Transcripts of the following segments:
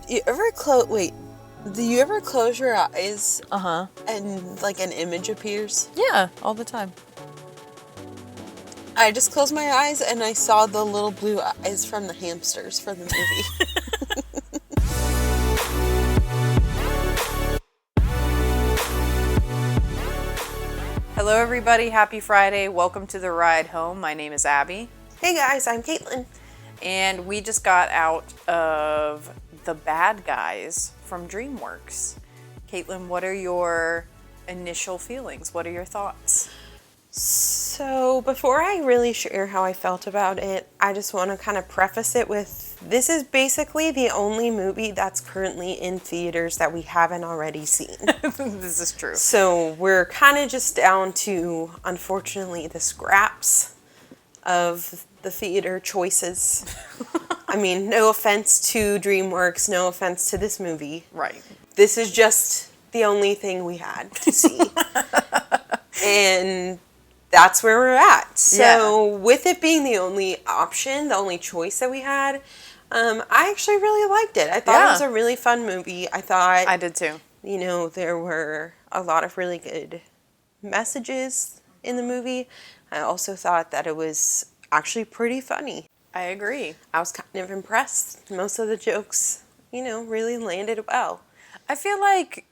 You ever wait, do you ever close your eyes and like an image appears? Yeah, all the time. I just closed my eyes and I saw the little blue eyes from the hamsters for the movie. Hello everybody, happy Friday. Welcome to the ride home. My name is Abby. Hey guys, I'm Caitlin. And we just got out of The Bad Guys from DreamWorks. Caitlin, what are your initial feelings? What are your thoughts? So before I really share how I felt about it, I just want to kind of preface it with, this is basically the only movie that's currently in theaters that we haven't already seen. This is true. So we're kind of just down to, unfortunately, the scraps of the theater choices. I mean, no offense to DreamWorks, no offense to this movie. Right. This is just the only thing we had to see. And that's where we're at. So with it being the only option, the only choice that we had, I actually really liked it. I thought it was a really fun movie. I did too. You know, there were a lot of really good messages in the movie. I also thought that it was actually pretty funny. I agree. I was kind of impressed. Most of the jokes, you know, really landed well. I feel like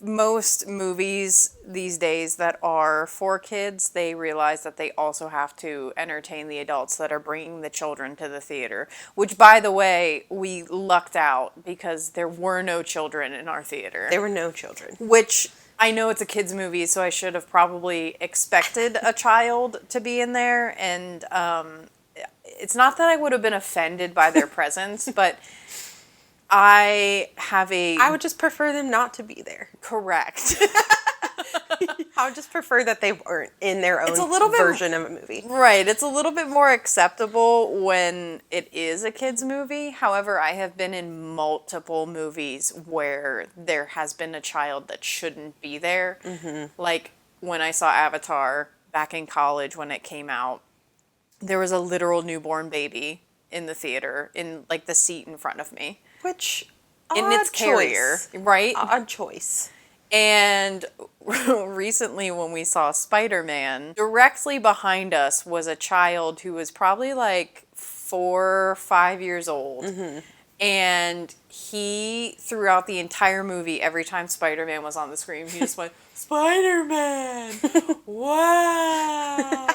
most movies these days that are for kids, they realize that they also have to entertain the adults that are bringing the children to the theater. Which, by the way, we lucked out because there were no children in our theater. There were no children. Which, I know it's a kids movie, so I should have probably expected a child to be in there. And it's not that I would have been offended by their presence, but I would just prefer them not to be there. Correct. I would just prefer that they weren't in their own version of a movie. Right. It's a little bit more acceptable when it is a kid's movie. However, I have been in multiple movies where there has been a child that shouldn't be there. Mm-hmm. Like when I saw Avatar back in college when it came out, there was a literal newborn baby in the theater in like the seat in front of me. Which, in its carrier, right? Odd choice. And recently when we saw Spider-Man, directly behind us was a child who was probably like 4 or 5 years old. Mm-hmm. And he, throughout the entire movie, every time Spider-Man was on the screen, he just went, Spider-Man! Wow!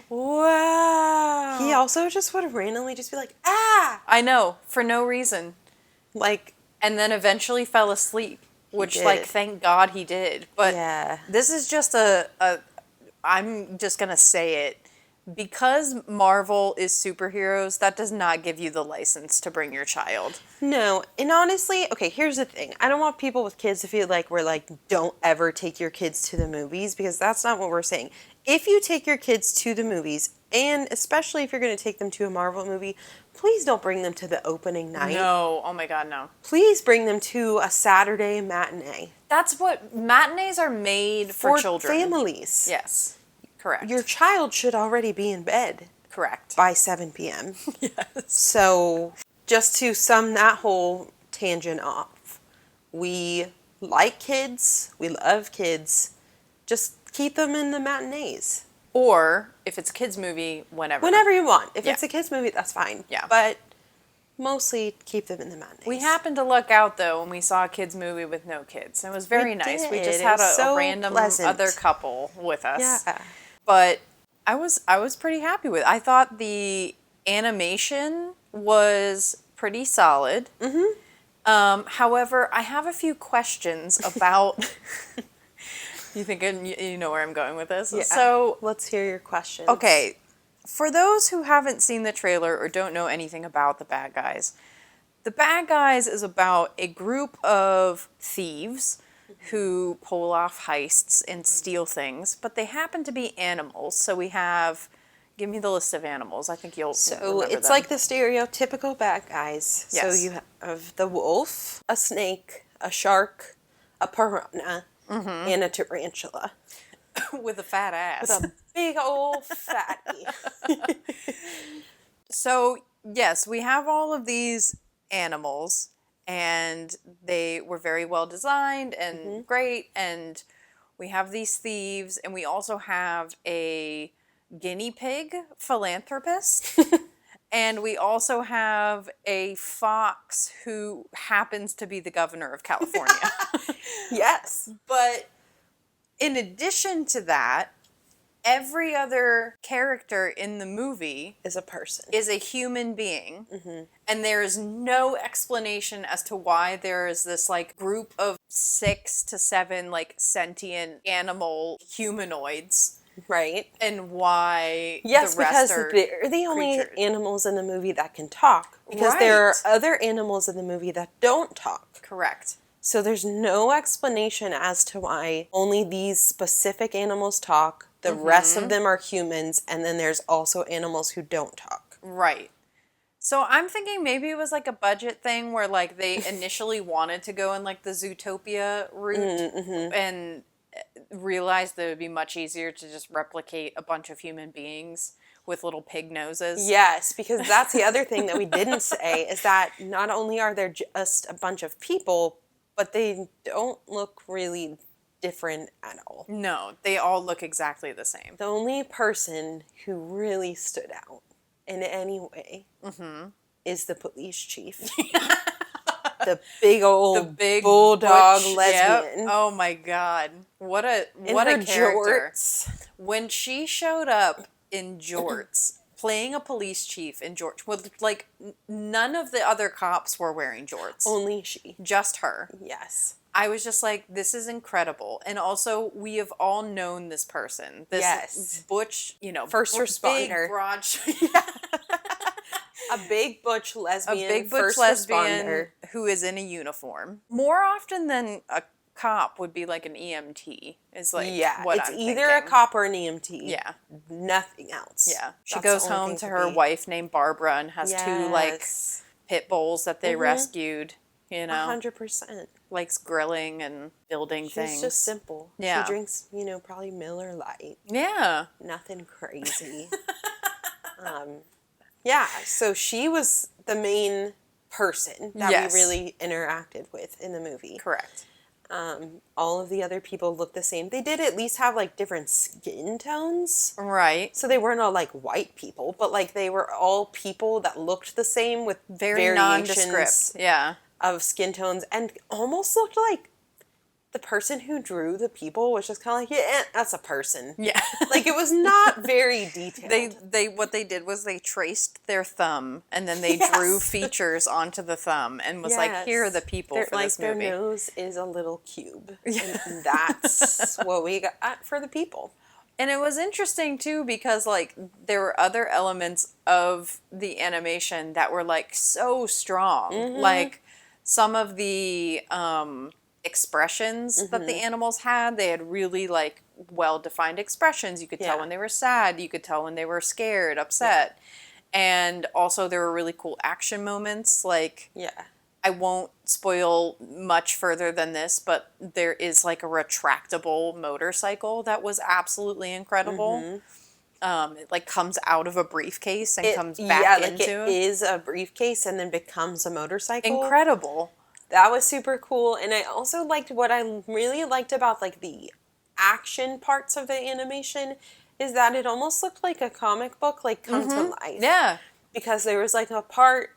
Wow! He also just would randomly just be like, ah! I know, for no reason. Like, and then eventually fell asleep, which, like, thank God he did. But this is just I'm just going to say it. Because Marvel is superheroes, that does not give you the license to bring your child. No. And honestly, okay, here's the thing. I don't want people with kids to feel like we're like, don't ever take your kids to the movies, because that's not what we're saying. If you take your kids to the movies, and especially if you're going to take them to a Marvel movie, please don't bring them to the opening night. No. Oh my God, no. Please bring them to a Saturday matinee. That's what matinees are made for children. Families. Yes. Correct. Your child should already be in bed. Correct. By 7 p.m. Yes. So, just to sum that whole tangent off, we like kids, we love kids, just keep them in the matinees. Or, if it's a kids movie, whenever. Whenever you want. If it's a kids movie, that's fine. Yeah. But mostly keep them in the matinees. We happened to luck out, though, when we saw a kids movie with no kids. It was very nice. We just had a random other couple with us. Yeah. But I was pretty happy with it. I thought the animation was pretty solid. Mm-hmm. However, I have a few questions about... You think you know where I'm going with this? Yeah. So let's hear your questions. Okay. For those who haven't seen the trailer or don't know anything about The Bad Guys, The Bad Guys is about a group of thieves who pull off heists and steal things, but they happen to be animals. So we have... Give me the list of animals. I think you'll remember it's them. like the stereotypical bad guys. Yes. So you have the wolf, a snake, a shark, a piranha, and a tarantula. With a fat ass. With a big old fatty. So, yes, we have all of these animals, and they were very well designed and great. And we have these thieves, and we also have a guinea pig philanthropist. And we also have a fox who happens to be the governor of California. Yes. But in addition to that, every other character in the movie Is a person. is a human being. And there is no explanation as to why there is this like group of 6 to 7 like sentient animal humanoids. Right. And why Yes, the rest because are they're the only creatures. animals in the movie that can talk. Because there are Right. other animals in the movie that don't talk. Correct. So there's no explanation as to why only these specific animals talk. The rest of them are humans, and then there's also animals who don't talk. Right. So I'm thinking maybe it was like a budget thing where like they initially wanted to go in like the Zootopia route and realized that it would be much easier to just replicate a bunch of human beings with little pig noses. Yes, because that's the other thing that we didn't say is that not only are there just a bunch of people, but they don't look really different at all. No, they all look exactly the same. The only person who really stood out in any way is the police chief. The big old bulldog butch- lesbian. Yep. Oh my god. What a In what her a character. jorts. When she showed up in jorts, playing a police chief in jorts, with like none of the other cops were wearing jorts. Only she. Just her. Yes. I was just like, this is incredible. And also, we have all known this person. This Yes. butch, First responder. Big, broad, A big butch a lesbian. big butch first lesbian responder. who is in a uniform. More often than a cop would be like an EMT. Is like Yeah, what it's I'm either thinking. a cop or an EMT. Yeah, Nothing else. yeah. She That's goes the only home thing to to her be. wife named Barbara and has 2 like Yes. pit bulls that they rescued. 100%. Likes grilling and building She's things. just simple. Yeah. She drinks, probably Miller Lite. Yeah. Nothing crazy. Yeah, so she was the main person that Yes. we really interacted with in the movie. Correct. All of the other people looked the same. They did at least have like different skin tones. Right. So they weren't all like white people, but like they were all people that looked the same with Very variations nondescript. Yeah. of skin tones and almost looked like the person who drew the people was just kind of like, yeah, that's a person. Yeah. Like it was not very detailed. They what they did was they traced their thumb and then they Yes. drew features onto the thumb and was like, here are the people for this their movie. nose is a little cube. And that's what we got for the people. And it was interesting too because like there were other elements of the animation that were like so strong. Mm-hmm. Like some of the expressions that the animals had, they had really like well-defined expressions. You could tell Yeah. when they were sad, you could tell when they were scared, upset. And also there were really cool action moments. Like Yeah. I won't spoil much further than this, but there is like a retractable motorcycle that was absolutely incredible. It like comes out of a briefcase and comes back into it is a briefcase and then becomes a motorcycle. incredible. That was super cool. And I also liked what I really liked about like the action parts of the animation is that it almost looked like a comic book like come to life. Yeah. Because there was like a part,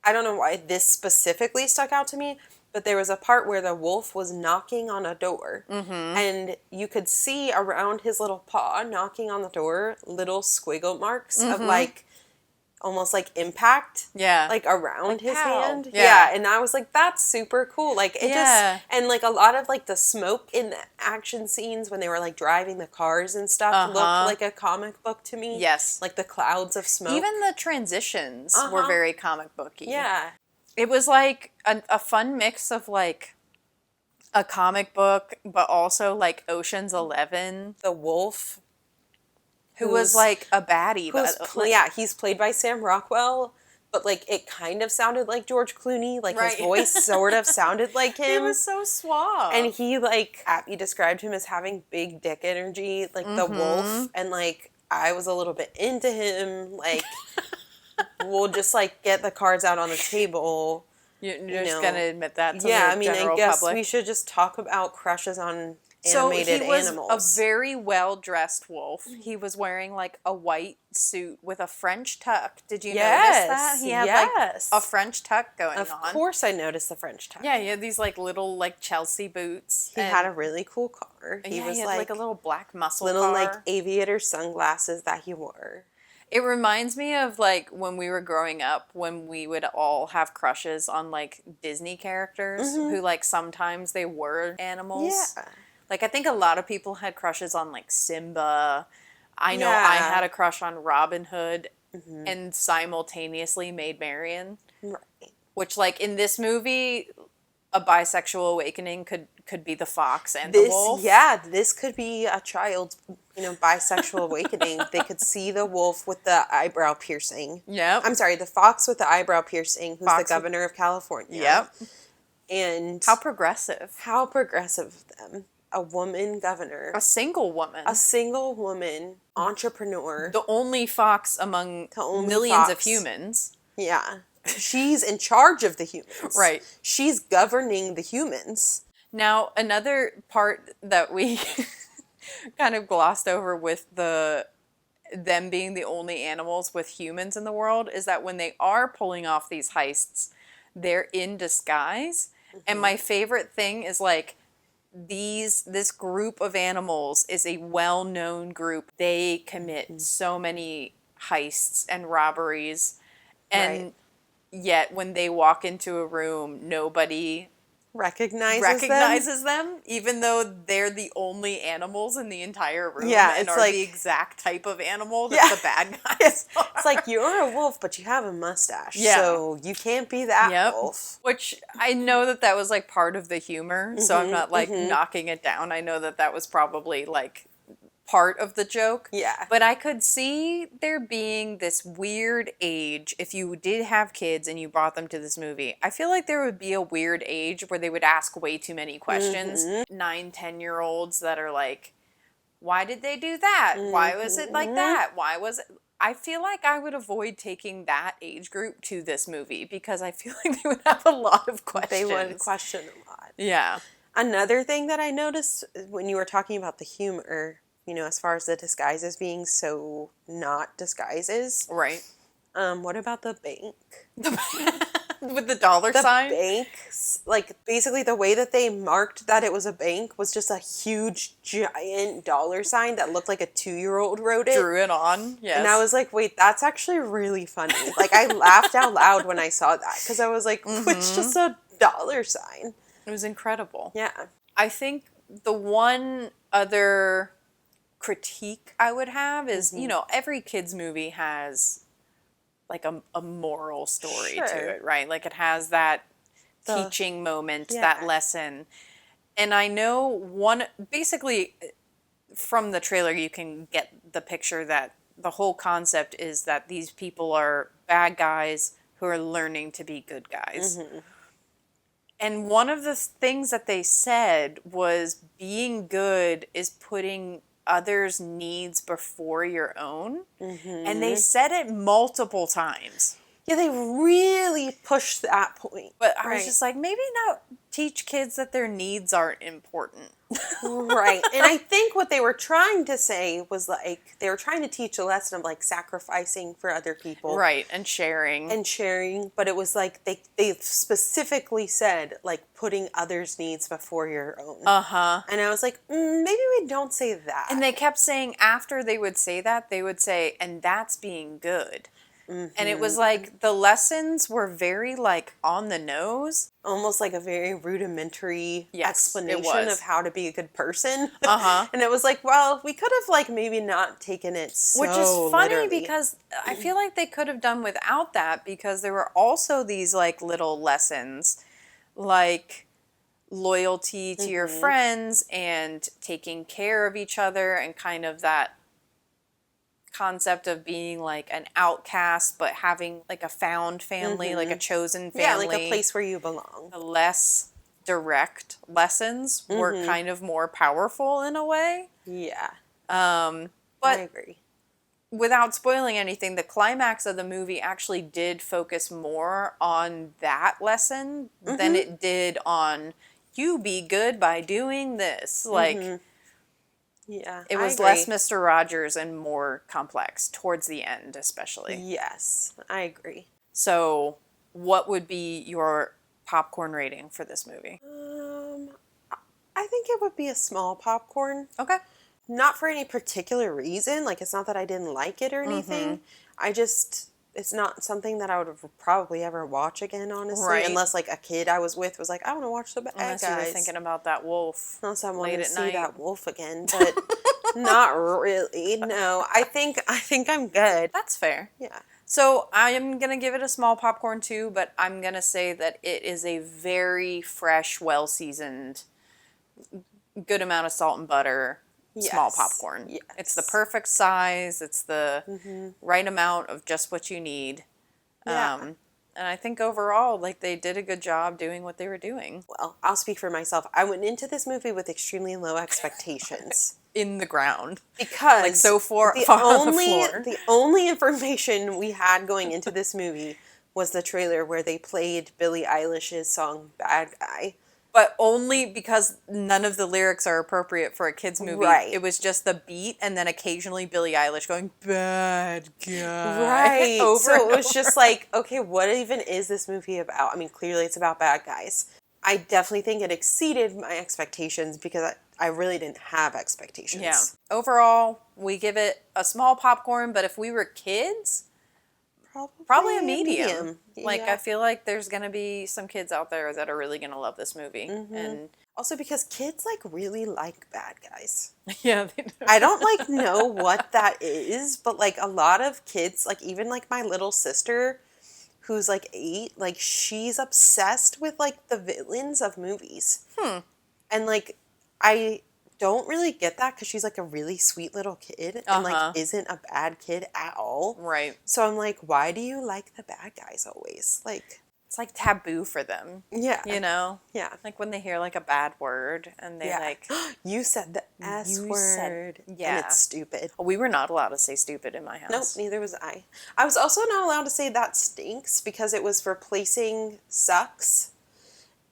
I don't know why this specifically stuck out to me, but there was a part where the wolf was knocking on a door and you could see around his little paw knocking on the door little squiggle marks of like almost like impact Yeah. like around his pow. hand. Yeah. And I was like, that's super cool. Like it Yeah. just, and like a lot of like the smoke in the action scenes when they were like driving the cars and stuff looked like a comic book to me. Yes. Like the clouds of smoke. Even the transitions were very comic booky. Yeah. It was like a fun mix of like a comic book, but also like Ocean's 11, The wolf. who was like a baddie. Yeah, he's played by Sam Rockwell, but like it kind of sounded like George Clooney. Like Right. his voice sort of sounded like He him. was so suave. And he like Abby described him as having big dick energy, like the wolf. And like I was a little bit into him. Like we'll just like get the cards out on the table. You're you just know. gonna admit that to Yeah, the I mean, I general guess public? we should just talk about crushes on So animated he was animals. a very well-dressed wolf. He was wearing like a white suit with a French tuck. Did you notice that? Yes, He had like a yes. French tuck going Of on. course I noticed the French tuck. Yeah, he had these like little like Chelsea boots. He had a really cool car. He yeah, was he had like a little black muscle little like car. aviator sunglasses that he wore. It reminds me of like when we were growing up, when we would all have crushes on like Disney characters who like sometimes they were animals. Yeah. Like I think a lot of people had crushes on like Simba. I know I Yeah. had a crush on Robin Hood and simultaneously Maid Marian, Right. which like in this movie a bisexual awakening could be the fox and the wolf. This could be a child's, bisexual awakening. They could see the wolf with the eyebrow piercing. Yep. I'm sorry, the fox with the eyebrow piercing, who's Fox the with- governor of California. Yep. And How progressive. how progressive of them. A woman governor. A single woman. A single woman entrepreneur. The only fox among The only millions of fox. humans. Yeah. She's in charge of the humans. Right. She's governing the humans. Now, another part that we kind of glossed over with them being the only animals with humans in the world is that when they are pulling off these heists, they're in disguise. And my favorite thing is like this group of animals is a well-known group. They commit so many heists and robberies, and Right. yet when they walk into a room, nobody Recognizes them, even though they're the only animals in the entire room Yeah, and it's are like- the exact type of animal that Yeah. the bad guys are. It's like, you're a wolf, but you have a mustache. Yeah. So you can't be that Yep. wolf. Which I know that was like part of the humor, so I'm not like knocking it down. I know that was probably like part of the joke. Yeah. But I could see there being this weird age if you did have kids and you brought them to this movie. I feel like there would be a weird age where they would ask way too many questions. 9-10-year-olds that are like, why did they do that? Why was it like that? Why was it? I feel like I would avoid taking that age group to this movie because I feel like they would have a lot of questions. They would question a lot. Yeah. Another thing that I noticed when you were talking about the humor, as far as the disguises being so not disguises. Right. What about the bank? With the dollar The sign? banks, like basically the way that they marked that it was a bank was just a huge giant dollar sign that looked like a 2-year-old wrote it. Drew it on. Yes. And I was like, wait, that's actually really funny. Like I laughed out loud when I saw that because I was like, it's just a dollar sign. It was incredible. Yeah. I think the one other critique I would have is, every kids movie has like a moral story Sure. to it, right? Like it has that The- teaching moment, Yeah. that lesson. And I know basically from the trailer you can get the picture that the whole concept is that these people are bad guys who are learning to be good guys. And one of the things that they said was being good is putting others' needs before your own. And they said it multiple times. Yeah, they really pushed that point. But I was Right. just like, maybe not teach kids that their needs aren't important. Right. And I think what they were trying to say was like, they were trying to teach a lesson of like sacrificing for other people. Right. And sharing. And sharing, but it was like they specifically said like putting others' needs before your own. Uh-huh. And I was like, maybe we don't say that. And they kept saying after they would say that, they would say, and that's being good. And it was like the lessons were very like on the nose. Almost like a very rudimentary Yes, it explanation was. of how to be a good person. Uh-huh. And it was like, well, we could have like maybe not taken it so Which is funny literally. because I feel like they could have done without that because there were also these like little lessons like loyalty to your friends and taking care of each other and kind of that concept of being like an outcast but having like a found family, like a chosen family. Yeah, like a place where you belong. The less direct lessons were kind of more powerful in a way. Yeah, But I agree. without spoiling anything, the climax of the movie actually did focus more on that lesson than it did on you be good by doing this. Like, Yeah, it I was agree. less Mr. Rogers and more complex towards the end, especially. Yes, I agree. So, what would be your popcorn rating for this movie? I think it would be a small popcorn. Okay. Not for any particular reason. Like, it's not that I didn't like it or anything. I just, it's not something that I would probably ever watch again, honestly. Right. Unless, like, a kid I was with was like, I want to watch the bad Unless guys. you were thinking about that wolf. Unless I wanted late to at see night. that wolf again, but not really. No, I think I'm good. That's fair. Yeah. So I am going to give it a small popcorn too, but I'm going to say that it is a very fresh, well-seasoned, good amount of salt and butter, small Yes. popcorn. Yes. It's the perfect size. It's the right amount of just what you need. Yeah. And I think overall, like, they did a good job doing what they were doing. Well, I'll speak for myself. I went into this movie with extremely low expectations. In the ground. Because Like, so far on the floor. The only information we had going into this movie was the trailer where they played Billie Eilish's song Bad Guy. But only because none of the lyrics are appropriate for a kid's movie. Right. It was just the beat and then occasionally Billie Eilish going, bad guy. Right. Over So and it was over. just like, okay, what even is this movie about? I mean, clearly it's about bad guys. I definitely think it exceeded my expectations because I really didn't have expectations. Yeah. Overall, we give it a small popcorn, but if we were kids, probably a medium. Like, Yeah. I feel like there's going to be some kids out there that are really going to love this movie. And Also because kids like really like bad guys. yeah, they do. I don't like know what that is, but like a lot of kids, like even like my little sister who's like 8, like she's obsessed with like the villains of movies. And like I don't really get that because she's like a really sweet little kid and like isn't a bad kid at all. Right. So I'm like, why do you like the bad guys always? Like, It's like taboo for them. yeah. You know? Yeah. Like when they hear like a bad word and they Yeah. like, You said the S You word. said- And yeah. it's stupid. we were not allowed to say stupid in my house. Nope, neither was I. I was also not allowed to say that stinks because it was replacing sucks.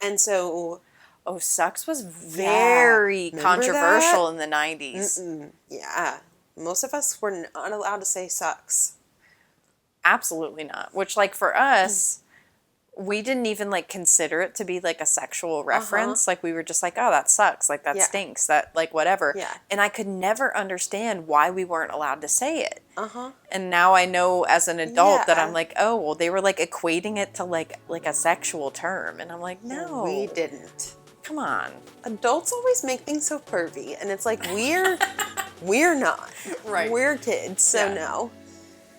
And so, Oh, sucks was very Remember controversial in the 90s. yeah, most of us were not allowed to say sucks. Absolutely not. Which, like, for us, we didn't even like consider it to be like a sexual reference. Like, we were just like, oh, that sucks. Like, that Yeah. stinks. That, like, whatever. Yeah. And I could never understand why we weren't allowed to say it. Uh-huh. And now I know as an adult that Yeah. I'm like, oh, well, they were like equating it to like a sexual term. And I'm like, no. We didn't. Come on. Adults always make things so pervy, and it's like we're not. Right. We're kids, so Yeah. no.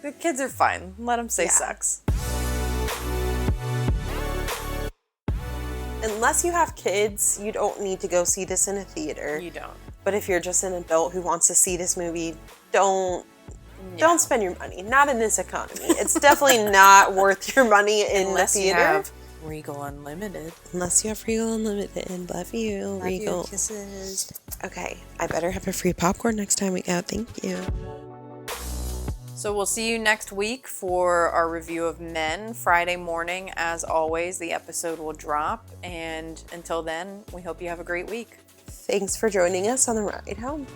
The kids are fine. Let them say Yeah. sucks. Unless you have kids, you don't need to go see this in a theater. You don't. But if you're just an adult who wants to see this movie, don't spend your money. Not in this economy. It's definitely not worth your money in Unless the you theater. have Regal Unlimited. Unless you have Regal Unlimited. Love you, Regal. Kisses. Okay, I better have a free popcorn next time we go. Thank you. So we'll see you next week for our review of Men. Friday morning, as always, the episode will drop. And until then, we hope you have a great week. Thanks for joining us on the ride home.